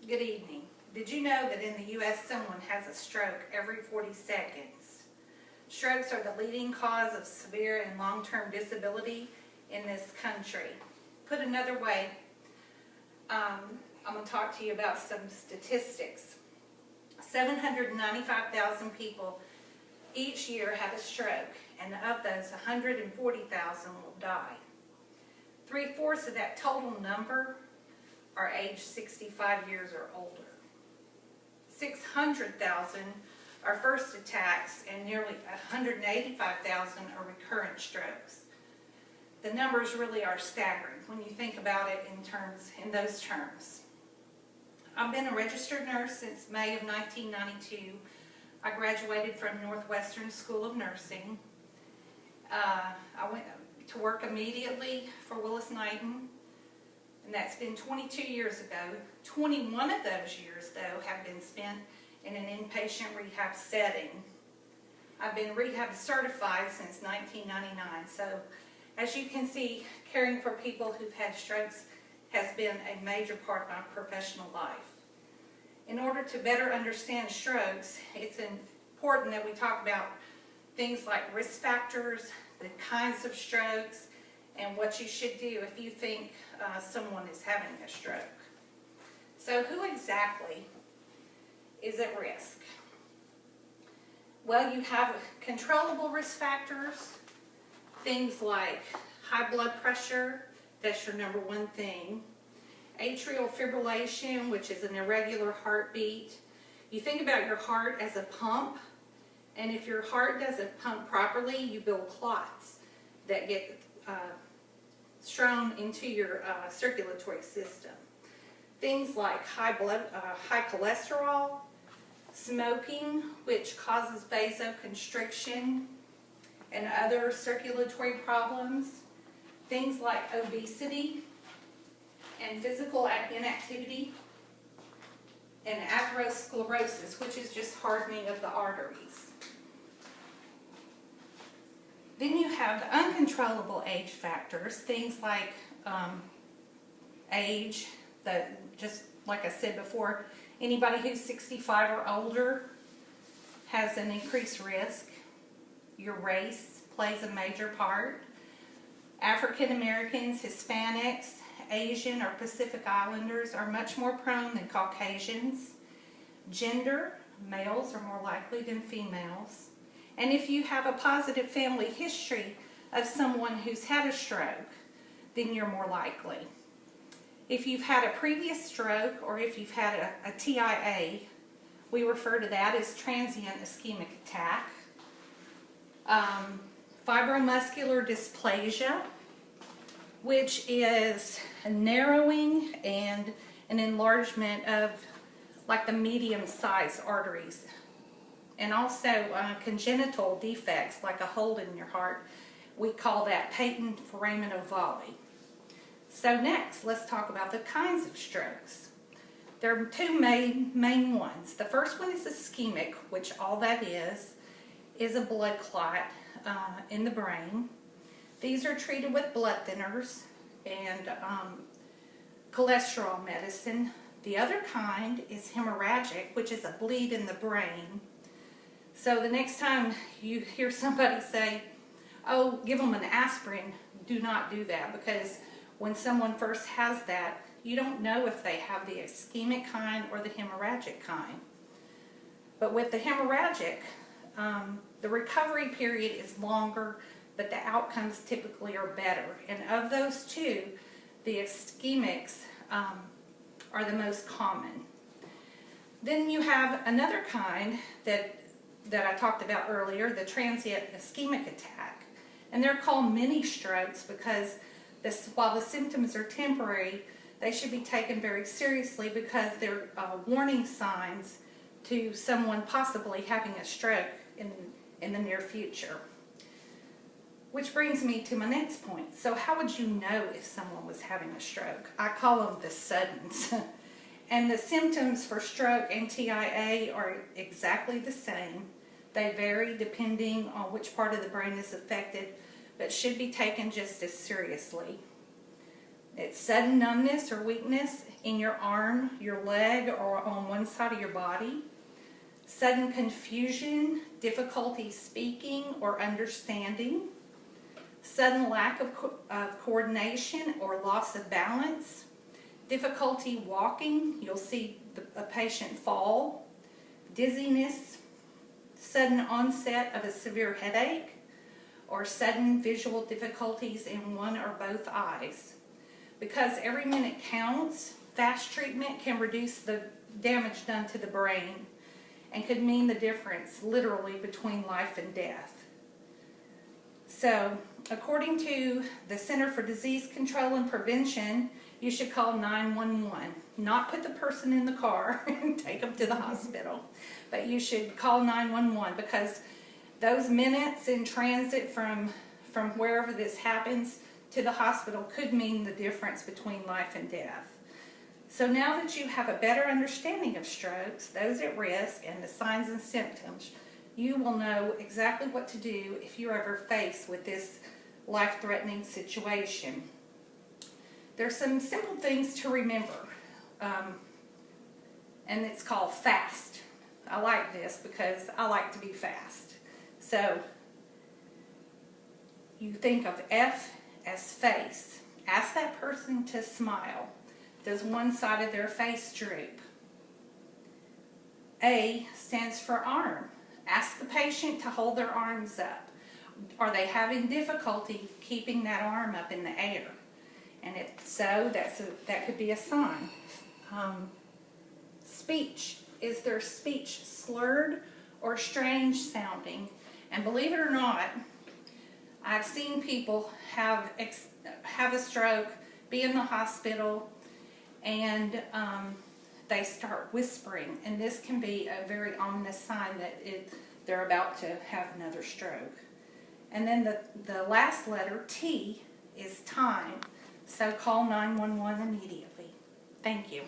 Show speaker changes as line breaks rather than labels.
Good evening. Did you know that in the U.S. someone has a stroke every 40 seconds? Strokes are the leading cause of severe and long-term disability in this country. Put another way, I'm going to talk to you about some statistics. 795,000 people each year have a stroke, and of those, 140,000 will die. 3/4 of that total number are age 65 years or older. 600,000 are first attacks, and nearly 185,000 are recurrent strokes. The numbers really are staggering when you think about it in those terms. I've been a registered nurse since May of 1992. I graduated from Northwestern School of Nursing. I went to work immediately for Willis-Knighton, and that's been 22 years ago. 21 of those years, though, have been spent in an inpatient rehab setting. I've been rehab certified since 1999, so as you can see, caring for people who've had strokes has been a major part of my professional life. In order to better understand strokes, it's important that we talk about things like risk factors, the kinds of strokes, and what you should do if you think someone is having a stroke. So who exactly is at risk? Well, you have controllable risk factors, things like high blood pressure, that's your number one thing. Atrial fibrillation, which is an irregular heartbeat. You think about your heart as a pump, and if your heart doesn't pump properly, you build clots that get strewn into your circulatory system. Things like high cholesterol, smoking, which causes vasoconstriction and other circulatory problems, things like obesity and physical inactivity, and atherosclerosis, which is just hardening of the arteries. Then you have the uncontrollable age factors, things like age, just like I said before, anybody who's 65 or older has an increased risk. Your race plays a major part. African Americans, Hispanics, Asian or Pacific Islanders are much more prone than Caucasians. Gender, males are more likely than females. And if you have a positive family history of someone who's had a stroke, then you're more likely. If you've had a previous stroke or if you've had a TIA, we refer to that as transient ischemic attack. Fibromuscular dysplasia, which is a narrowing and an enlargement of like the medium-sized arteries. And also congenital defects like a hole in your heart. We call that patent foramen ovale. So next, let's talk about the kinds of strokes. There are two main ones. The first one is ischemic, which all that is a blood clot in the brain. These are treated with blood thinners and cholesterol medicine. The other kind is hemorrhagic, which is a bleed in the brain. So the next time you hear somebody say, oh, give them an aspirin, do not do that, because when someone first has that, you don't know if they have the ischemic kind or the hemorrhagic kind. But with the hemorrhagic, the recovery period is longer, but the outcomes typically are better. And of those two, the ischemics are the most common. Then you have another kind that I talked about earlier, the transient ischemic attack. And they're called mini strokes because while the symptoms are temporary, they should be taken very seriously because they're warning signs to someone possibly having a stroke in the near future. Which brings me to my next point. So how would you know if someone was having a stroke? I call them the suddens. And the symptoms for stroke and TIA are exactly the same. They vary depending on which part of the brain is affected, but should be taken just as seriously. It's sudden numbness or weakness in your arm, your leg, or on one side of your body. Sudden confusion, difficulty speaking or understanding. Sudden lack of coordination or loss of balance. Difficulty walking, you'll see a patient fall. Dizziness. Sudden onset of a severe headache. Or sudden visual difficulties in one or both eyes. Because every minute counts, fast treatment can reduce the damage done to the brain and could mean the difference, literally, between life and death. So, according to the Center for Disease Control and Prevention, you should call 911. Not put the person in the car and take them to the hospital, but you should call 911 because those minutes in transit from wherever this happens to the hospital could mean the difference between life and death. So now that you have a better understanding of strokes, those at risk, and the signs and symptoms, you will know exactly what to do if you're ever faced with this life-threatening situation. There's some simple things to remember, and it's called FAST. I like this because I like to be fast. So, you think of F as face. Ask that person to smile. Does one side of their face droop? A stands for arm. Ask the patient to hold their arms up. Are they having difficulty keeping that arm up in the air? And if so, that could be a sign. Speech. Is their speech slurred or strange sounding? And believe it or not, I've seen people have a stroke, be in the hospital, and they start whispering. And this can be a very ominous sign that they're about to have another stroke. And then the last letter, T, is time. So call 911 immediately. Thank you.